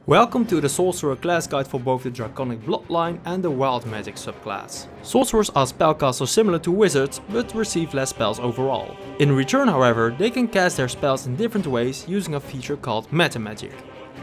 Welcome to the Sorcerer class guide for both the Draconic Bloodline and the Wild Magic subclass. Sorcerers are spellcasters similar to wizards, but receive less spells overall. In return, however, they can cast their spells in different ways using a feature called Metamagic,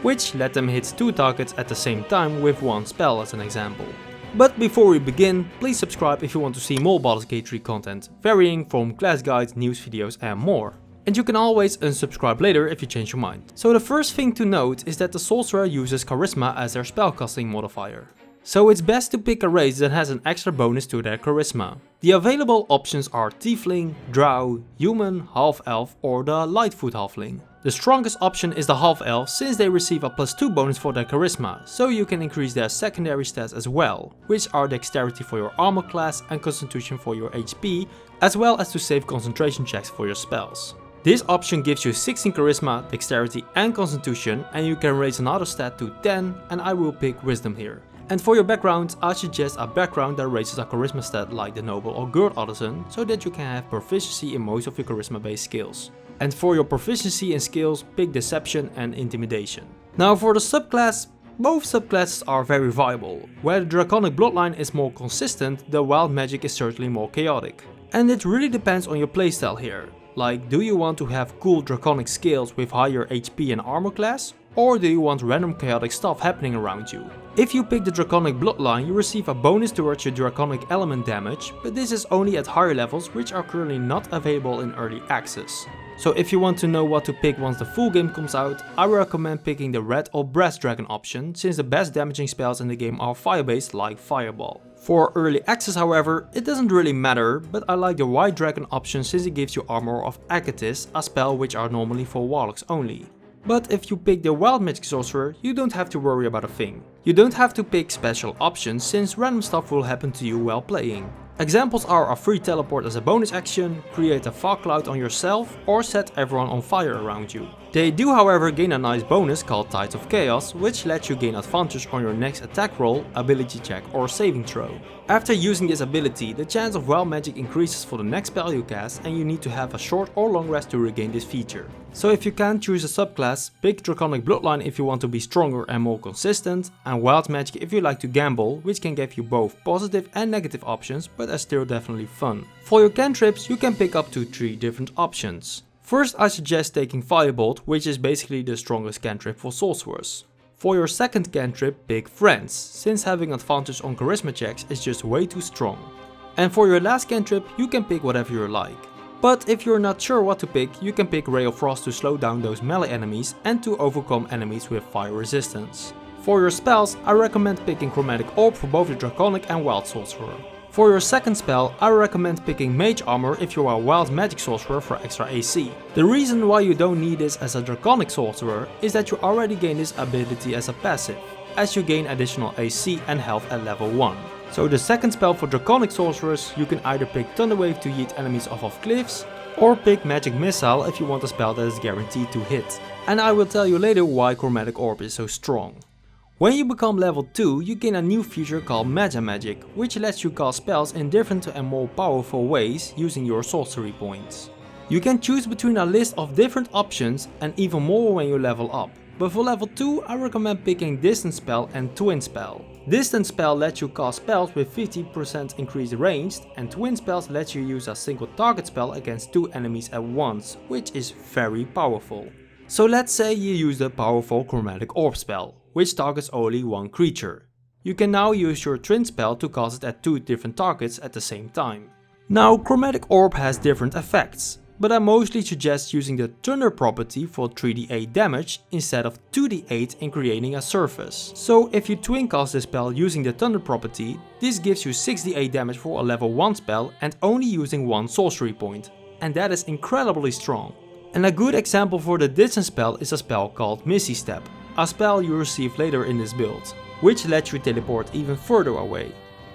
which let them hit 2 targets at the same time with 1 spell as an example. But before we begin, please subscribe if you want to see more Baldur's Gate 3 content, varying from class guides, news videos and more. And you can always unsubscribe later if you change your mind. So the first thing to note is that the Sorcerer uses Charisma as their spellcasting modifier. So it's best to pick a race that has an extra bonus to their Charisma. The available options are Tiefling, Drow, Human, Half-Elf or the Lightfoot Halfling. The strongest option is the Half-Elf since they receive a +2 bonus for their Charisma, so you can increase their secondary stats as well, which are Dexterity for your armor class and Constitution for your HP, as well as to save concentration checks for your spells. This option gives you 16 Charisma, Dexterity and Constitution, and you can raise another stat to 10, and I will pick Wisdom here. And for your background, I suggest a background that raises a Charisma stat like the Noble or Guild Artisan, so that you can have proficiency in most of your Charisma based skills. And for your proficiency in skills, pick Deception and Intimidation. Now for the subclass, both subclasses are very viable. Where the Draconic Bloodline is more consistent, the Wild Magic is certainly more chaotic. And it really depends on your playstyle here. Like, do you want to have cool draconic skills with higher HP and armor class? Or do you want random chaotic stuff happening around you? If you pick the Draconic Bloodline, you receive a bonus towards your draconic element damage, but this is only at higher levels which are currently not available in early access. So if you want to know what to pick once the full game comes out, I recommend picking the red or brass dragon option, since the best damaging spells in the game are fire based like Fireball. For early access however, it doesn't really matter, but I like the white dragon option since it gives you Armor of Agathis, a spell which are normally for warlocks only. But if you pick the Wild Magic Sorcerer, you don't have to worry about a thing. You don't have to pick special options since random stuff will happen to you while playing. Examples are a free teleport as a bonus action, create a fog cloud on yourself or set everyone on fire around you. They do however gain a nice bonus called Tides of Chaos, which lets you gain advantage on your next attack roll, ability check or saving throw. After using this ability, the chance of Wild Magic increases for the next spell you cast, and you need to have a short or long rest to regain this feature. So if you can't choose a subclass, pick Draconic Bloodline if you want to be stronger and more consistent, and Wild Magic if you like to gamble, which can give you both positive and negative options, but are still definitely fun. For your cantrips, you can pick up to 3 different options. First, I suggest taking Firebolt, which is basically the strongest cantrip for sorcerers. For your second cantrip, pick Friends, since having advantage on charisma checks is just way too strong. And for your last cantrip, you can pick whatever you like. But if you're not sure what to pick, you can pick Ray of Frost to slow down those melee enemies and to overcome enemies with fire resistance. For your spells, I recommend picking Chromatic Orb for both the Draconic and Wild Sorcerer. For your second spell, I recommend picking Mage Armor if you are a Wild Magic Sorcerer for extra AC. The reason why you don't need this as a Draconic Sorcerer is that you already gain this ability as a passive, as you gain additional AC and health at level 1. So the second spell for Draconic Sorcerers, you can either pick Thunderwave to yeet enemies off of cliffs, or pick Magic Missile if you want a spell that is guaranteed to hit. And I will tell you later why Chromatic Orb is so strong. When you become level 2, you gain a new feature called Metamagic, which lets you cast spells in different and more powerful ways using your sorcery points. You can choose between a list of different options and even more when you level up. But for level 2, I recommend picking Distance Spell and Twin Spell. Distance Spell lets you cast spells with 50% increased range, and Twin Spells lets you use a single target spell against 2 enemies at once, which is very powerful. So let's say you use the powerful Chromatic Orb spell, which targets only 1 creature. You can now use your Twin Spell to cast it at 2 different targets at the same time. Now Chromatic Orb has different effects, but I mostly suggest using the Thunder property for 3d8 damage instead of 2d8 in creating a surface. So if you twin cast this spell using the Thunder property, this gives you 6d8 damage for a level 1 spell and only using 1 sorcery point. And that is incredibly strong. And a good example for the distance spell is a spell called Misty Step, a spell you receive later in this build, which lets you teleport even further away.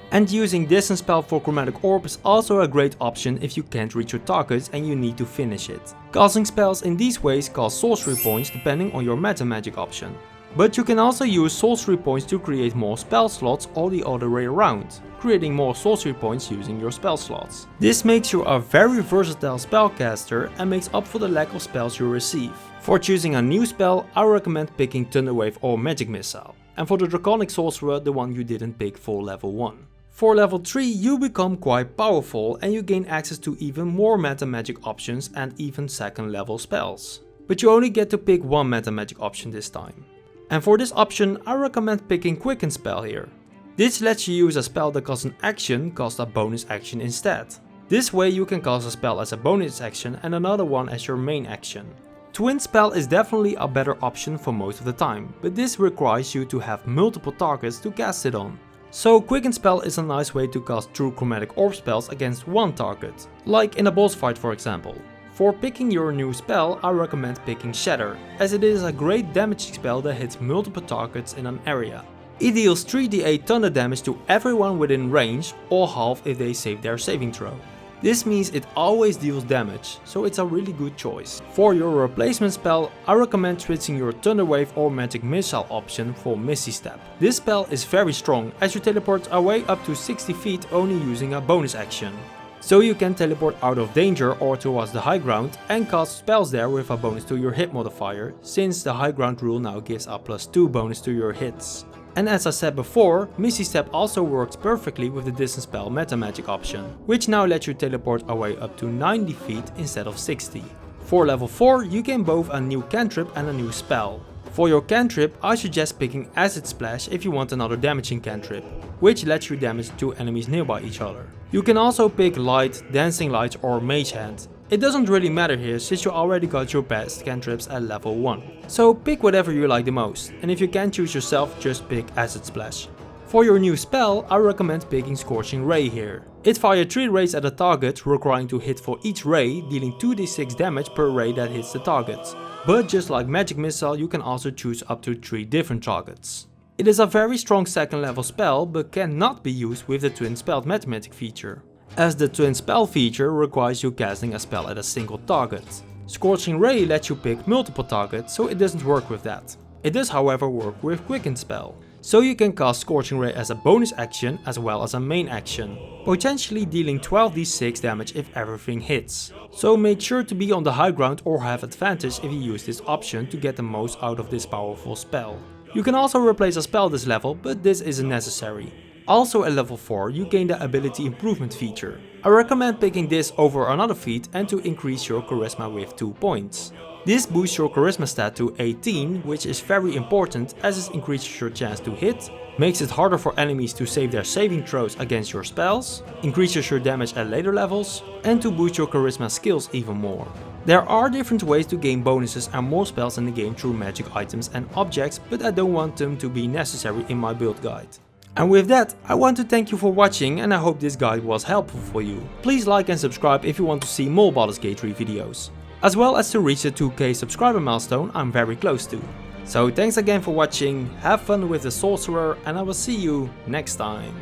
And using Distance Spell for Chromatic Orb is also a great option if you can't reach your target and you need to finish it. Casting spells in these ways cost sorcery points depending on your Metamagic option. But you can also use sorcery points to create more spell slots or the other way around, creating more sorcery points using your spell slots. This makes you a very versatile spellcaster and makes up for the lack of spells you receive. For choosing a new spell, I recommend picking Thunderwave or Magic Missile, and for the Draconic Sorcerer, the one you didn't pick for level 1. For level 3 you become quite powerful and you gain access to even more Metamagic options and even second level spells. But you only get to pick one Metamagic option this time. And for this option I recommend picking Quicken Spell here. This lets you use a spell that costs an action cast a bonus action instead. This way you can cast a spell as a bonus action and another one as your main action. Twin Spell is definitely a better option for most of the time, but this requires you to have multiple targets to cast it on. So Quicken Spell is a nice way to cast true chromatic orb spells against one target, like in a boss fight for example. For picking your new spell I recommend picking Shatter, as it is a great damage spell that hits multiple targets in an area. It deals 3d8 thunder damage to everyone within range, or half if they save their saving throw. This means it always deals damage, so it's a really good choice. For your replacement spell, I recommend switching your Thunderwave or Magic Missile option for Misty Step. This spell is very strong as you teleport away up to 60 feet only using a bonus action. So you can teleport out of danger or towards the high ground and cast spells there with a bonus to your hit modifier, since the high ground rule now gives a +2 bonus to your hits. And as I said before, Misty Step also works perfectly with the distance spell Metamagic option, which now lets you teleport away up to 90 feet instead of 60. For level 4 you gain both a new cantrip and a new spell. For your cantrip I suggest picking Acid Splash if you want another damaging cantrip, which lets you damage 2 enemies nearby each other. You can also pick Light, Dancing Light or Mage Hand. It doesn't really matter here since you already got your best cantrips at level 1. So pick whatever you like the most, and if you can't choose yourself just pick Acid Splash. For your new spell I recommend picking Scorching Ray here. It fires 3 rays at a target, requiring to hit for each ray, dealing 2d6 damage per ray that hits the target. But just like Magic Missile you can also choose up to 3 different targets. It is a very strong second level spell but cannot be used with the Twin Spell Metamagic feature, as the Twin Spell feature requires you casting a spell at a single target. Scorching Ray lets you pick multiple targets, so it doesn't work with that. It does however work with Quicken Spell. So you can cast Scorching Ray as a bonus action as well as a main action, potentially dealing 12d6 damage if everything hits. So make sure to be on the high ground or have advantage if you use this option to get the most out of this powerful spell. You can also replace a spell this level, but this isn't necessary. Also at level 4 you gain the ability improvement feature. I recommend picking this over another feat and to increase your charisma with 2 points. This boosts your charisma stat to 18, which is very important as it increases your chance to hit, makes it harder for enemies to save their saving throws against your spells, increases your damage at later levels, and to boost your charisma skills even more. There are different ways to gain bonuses and more spells in the game through magic items and objects, but I don't want them to be necessary in my build guide. And with that, I want to thank you for watching and I hope this guide was helpful for you. Please like and subscribe if you want to see more Baldur's Gate 3 videos, as well as to reach the 2k subscriber milestone I'm very close to. So thanks again for watching, have fun with the Sorcerer and I will see you next time.